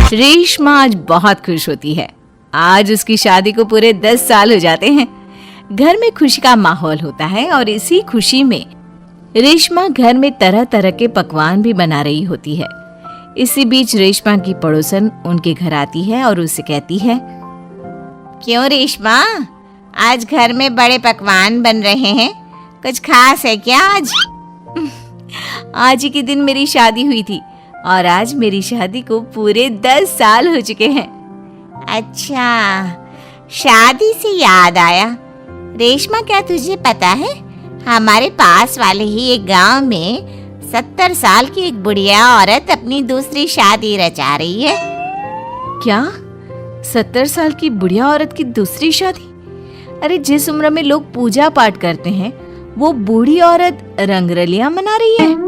रेशमा आज बहुत खुश होती है। आज उसकी शादी को पूरे 10 साल हो जाते हैं। घर में खुशी का माहौल होता है और इसी खुशी में रेशमा घर में तरह तरह के पकवान भी बना रही होती है। इसी बीच रेशमा की पड़ोसन उनके घर आती है और उससे कहती है, क्यों रेशमा, आज घर में बड़े पकवान बन रहे हैं, कुछ खास है क्या आज? आज ही के दिन मेरी शादी हुई थी और आज मेरी शादी को पूरे 10 साल हो चुके हैं। अच्छा, शादी से याद आया रेशमा, क्या तुझे पता है हमारे पास वाले ही एक गांव में 70 साल की एक बुढ़िया औरत अपनी दूसरी शादी रचा रही है। क्या 70 साल की बुढ़िया औरत की दूसरी शादी? अरे जिस उम्र में लोग पूजा पाठ करते हैं वो बूढ़ी औरत रंगरलियां मना रही है।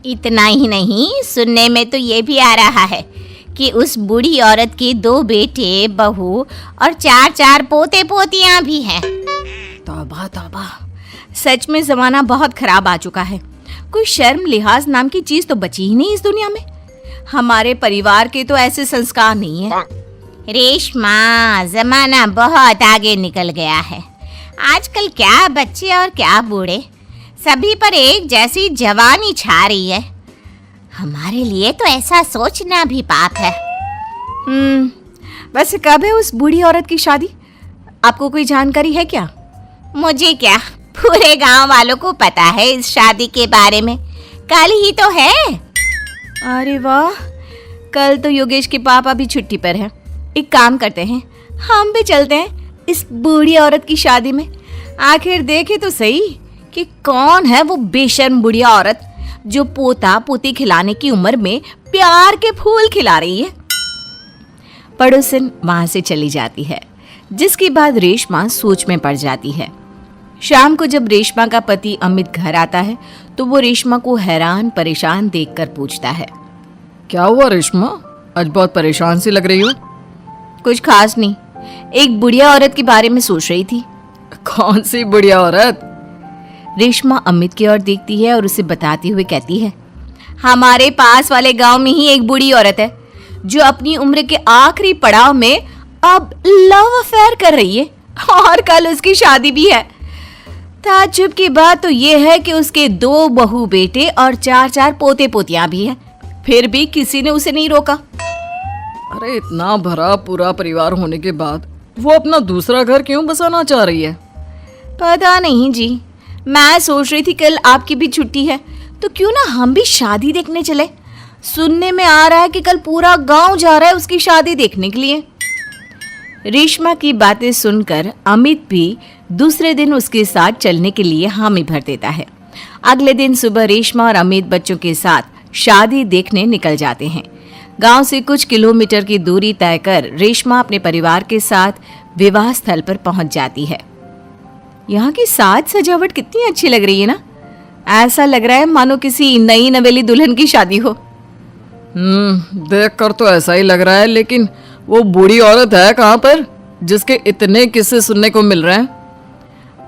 इतना ही नहीं, सुनने में तो ये भी आ रहा है कि उस बूढ़ी औरत के 2 बेटे, बहू और 4 पोते पोतियां भी हैं। तौबा तौबा, सच में जमाना बहुत खराब आ चुका है। कोई शर्म लिहाज नाम की चीज तो बची ही नहीं इस दुनिया में। हमारे परिवार के तो ऐसे संस्कार नहीं है। रेशमा, जमाना बहुत आगे निकल गया है। आजकल क्या बच्चे और क्या बूढ़े, सभी पर एक जैसी जवानी छा रही है। हमारे लिए तो ऐसा सोचना भी पाप है। वैसे कब है उस बूढ़ी औरत की शादी? आपको कोई जानकारी है क्या? मुझे क्या, पूरे गांव वालों को पता है इस शादी के बारे में। कल ही तो है। अरे वाह, कल तो योगेश के पापा भी छुट्टी पर हैं। एक काम करते हैं, हम भी चलते हैं इस बूढ़ी औरत की शादी में। आखिर देखे तो सही कि कौन है वो बेशर्म बुढ़िया औरत जो पोता पोती खिलाने की उम्र में प्यार के फूल खिला रही है। पड़ोसन वहां से चली जाती है, जिसके बाद रेशमा सोच में पड़ जाती है। शाम को जब रेशमा का पति अमित घर आता है तो वो रेशमा को हैरान परेशान देखकर पूछता है, क्या हुआ रेशमा, आज बहुत परेशान सी लग रही हो? कुछ खास नहीं, एक बुढ़िया औरत के बारे में सोच रही थी। कौन सी बुढ़िया औरत? रेशमा अमित की ओर देखती है और उसे बताते हुए कहती है, हमारे पास वाले गांव में ही एक बूढ़ी औरत है जो अपनी उम्र के आखिरी पड़ाव में अब लव अफेयर कर रही है और कल उसकी शादी भी है। ताज्जुब की बात तो यह है कि उसके 2 बहू बेटे और 4 पोते पोतियां भी हैं, फिर भी किसी ने उसे नहीं रोका। अरे इतना भरा पूरा परिवार होने के बाद वो अपना दूसरा घर क्यों बसाना चाह रही है? पता नहीं जी, मैं सोच रही थी कल आपकी भी छुट्टी है तो क्यों ना हम भी शादी देखने चले। सुनने में आ रहा है कि कल पूरा गांव जा रहा है उसकी शादी देखने के लिए। रेशमा की बातें सुनकर अमित भी दूसरे दिन उसके साथ चलने के लिए हामी भर देता है। अगले दिन सुबह रेशमा और अमित बच्चों के साथ शादी देखने निकल जाते हैं। गांव से कुछ किलोमीटर की दूरी तय कर रेशमा अपने परिवार के साथ विवाह स्थल पर पहुंच जाती है। यहाँ की साज सजावट कितनी अच्छी लग रही है ना। ऐसा लग रहा है मानो किसी नई नवेली दुल्हन की शादी हो। देखकर तो ऐसा ही लग रहा है, लेकिन वो बूढ़ी औरत है कहाँ पर जिसके इतने किस्से सुनने को मिल रहे हैं?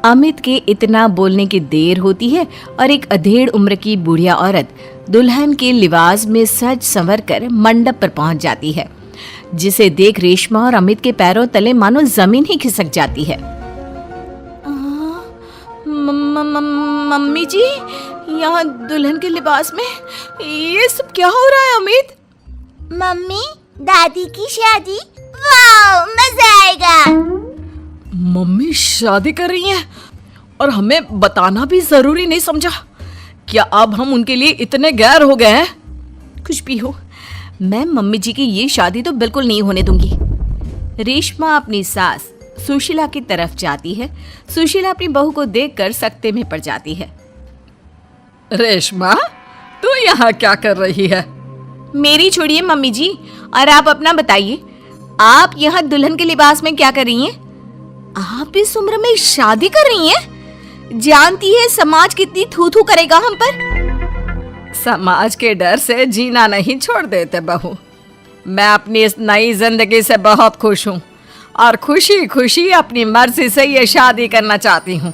अमित के इतना बोलने की देर होती है और एक अधेड़ उम्र की बुढ़िया औरत दुल्हन के लिबास में सज संवर कर मंडप पर पहुंच जाती है, जिसे देख रेशमा और अमित के पैरों तले मानो जमीन ही खिसक जाती है। मम्मी जी, यहाँ दुल्हन के लिबास में ये सब क्या हो रहा है? अमित, मम्मी, दादी की शादी, वाह मजा आएगा। मम्मी शादी कर रही हैं और हमें बताना भी जरूरी नहीं समझा? क्या अब हम उनके लिए इतने गैर हो गए हैं? कुछ भी हो, मैं मम्मी जी की ये शादी तो बिल्कुल नहीं होने दूंगी। रेशमा अपनी सास सुशीला की तरफ जाती है। सुशीला अपनी बहू को देखकर सकते में पड़ जाती है। रेशमा, तू यहाँ क्या कर रही है? मेरी छोड़िए मम्मी जी, और आप अपना बताइए, आप यहाँ दुल्हन के लिबास में क्या कर रही हैं? आप इस उम्र में शादी कर रही हैं? जानती है समाज कितनी थू थू करेगा हम पर। समाज के डर से जीना नहीं छोड़ देते बहू। मैं अपनी इस नई जिंदगी से बहुत खुश हूँ और खुशी खुशी अपनी मर्जी से ये शादी करना चाहती हूँ।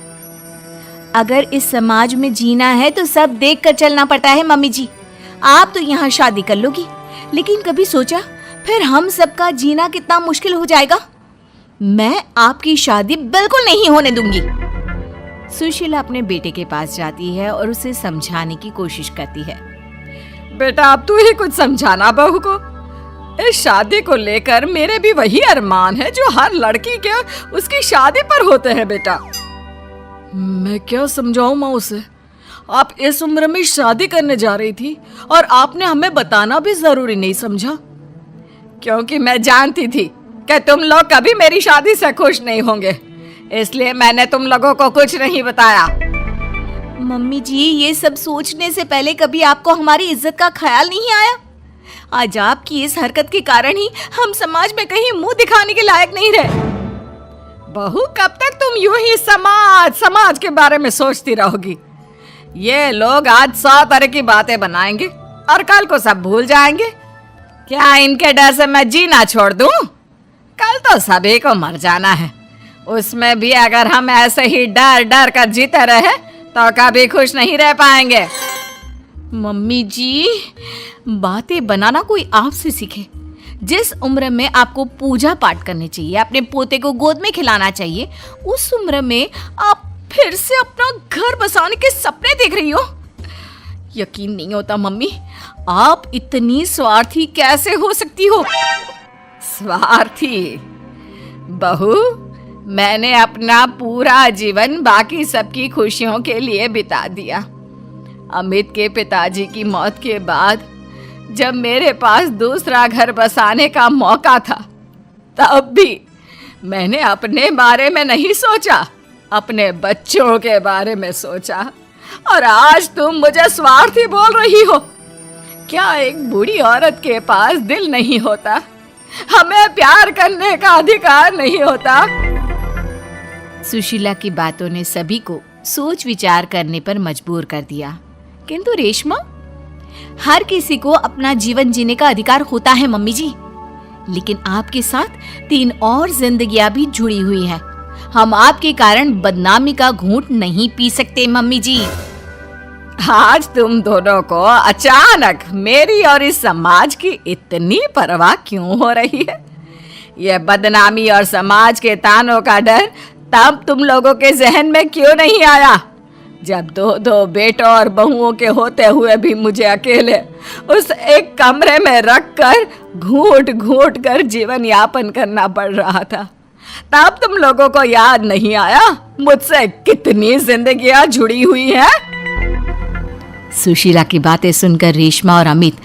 अगर इस समाज में जीना है तो सब देख कर चलना पड़ता है मम्मी जी। आप तो यहाँ शादी कर लोगी, लेकिन कभी सोचा फिर हम सबका जीना कितना मुश्किल हो जाएगा। मैं आपकी शादी बिल्कुल नहीं होने दूंगी। सुशीला अपने बेटे के पास जाती है और उसे समझाने की कोशिश करती है। बेटा अब तू ही कुछ समझाना बहू को। इस शादी को लेकर मेरे भी वही अरमान है जो हर लड़की के उसकी शादी पर होते हैं बेटा। मैं क्या समझाऊं माँ उसे। आप इस उम्र में शादी करने जा रही थी और आपने हमें बताना भी जरूरी नहीं समझा, क्योंकि मैं जानती थी कि तुम लोग कभी मेरी शादी से खुश नहीं होंगे, इसलिए मैंने तुम लोगों को कुछ नहीं बताया। मम्मी जी, ये सब सोचने से पहले कभी आपको हमारी इज्जत का ख्याल नहीं आया? आज आपकी इस हरकत के कारण ही हम समाज में कहीं मुंह दिखाने के लायक नहीं रहे। बहू कब तक तुम यूं ही समाज के बारे में सोचती रहोगी? ये लोग आज 100 तरह की बातें बनाएंगे और कल को सब भूल जाएंगे। क्या इनके डर से मैं जीना छोड़ दूं? कल तो सभी को मर जाना है, उसमें भी अगर हम ऐसे ही डर डर कर जीते रहे तो कभी खुश नहीं रह पाएंगे। मम्मी जी, बातें बनाना कोई आपसे सीखे। जिस उम्र में आपको पूजा पाठ करनी चाहिए, अपने पोते को गोद में खिलाना चाहिए, उस उम्र में आप फिर से अपना घर बसाने के सपने देख रही हो। यकीन नहीं होता मम्मी, आप इतनी स्वार्थी कैसे हो सकती हो? स्वार्थी? बहू, मैंने अपना पूरा जीवन बाकी सबकी खुशियों के लिए बिता दिया। अमित के पिताजी की मौत के बाद जब मेरे पास दूसरा घर बसाने का मौका था, तब भी मैंने अपने बारे में नहीं सोचा, अपने बच्चों के बारे में सोचा। और आज तुम मुझे स्वार्थी बोल रही हो? क्या एक बूढ़ी औरत के पास दिल नहीं होता? हमें प्यार करने का अधिकार नहीं होता? सुशीला की बातों ने सभी को सोच विचार करने पर मजबूर कर दिया। किंतु रेशमा, हर किसी को अपना जीवन जीने का अधिकार होता है मम्मी जी, लेकिन आपके साथ 3 और जिंदगियां भी जुड़ी हुई है। हम आपके कारण बदनामी का घूंट नहीं पी सकते मम्मी जी। आज तुम दोनों को अचानक मेरी और इस समाज की इतनी परवाह क्यों हो रही है? यह बदनामी और समाज के तानों का डर तब तुम लोगों के जहन में क्यों नहीं आया, जब 2 बेटों और बहुओं के होते हुए भी मुझे अकेले उस एक कमरे में रखकर घूट घूट कर जीवन यापन करना पड़ रहा था? तब तुम लोगों को याद नहीं आया मुझसे कितनी जिंदगियां जुड़ी हुई हैं? सुशीला की बातें सुनकर रेशमा और अमित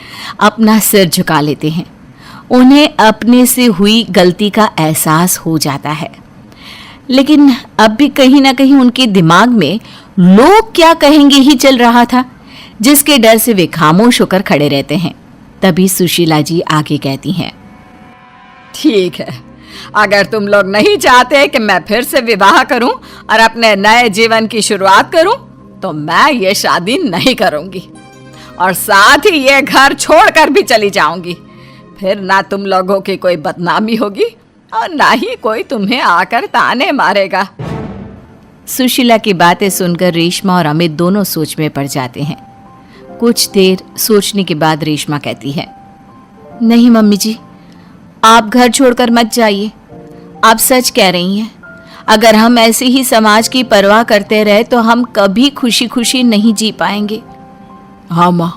अपना सिर झुका लेते हैं। उन्हें अपने से हुई गलती का एहसास हो जाता है, लेकिन अब भी कहीं ना कहीं उनके दिमाग में लोग क्या कहेंगे ही चल रहा था, जिसके डर से वे खामोश होकर खड़े रहते हैं। तभी सुशीला जी आगे कहती हैं, ठीक है, अगर तुम लोग नहीं चाहते कि मैं फिर से विवाह करूं और अपने नए जीवन की शुरुआत करूं, तो मैं ये शादी नहीं करूंगी और साथ ही ये घर छोड़कर भी चली जाऊंगी। फिर ना तुम लोगों की कोई बदनामी होगी और ना ही कोई तुम्हें आकर ताने मारेगा। सुशीला की बातें सुनकर रेशमा और अमित दोनों सोच में पड़ जाते हैं। कुछ देर सोचने के बाद रेशमा कहती है, नहीं मम्मी जी, आप घर छोड़कर मत जाइए। आप सच कह रही हैं। अगर हम ऐसे ही समाज की परवाह करते रहे तो हम कभी खुशी खुशी नहीं जी पाएंगे। हाँ माँ,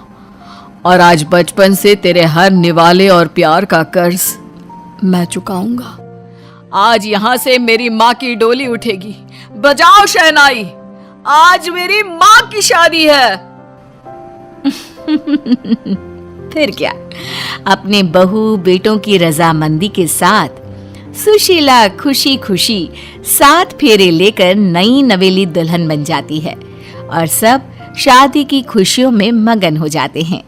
और आज बचपन से तेरे हर निवाले और प्यार का कर्ज मैं चुकाऊंगा। आज यहाँ से मेरी माँ की डोली उठेगी। बजाओ शहनाई, आज मेरी माँ की शादी है। फिर क्या, अपने बहू बेटों की रजामंदी के साथ सुशीला खुशी खुशी 7 फेरे लेकर नई नवेली दुल्हन बन जाती है और सब शादी की खुशियों में मगन हो जाते हैं।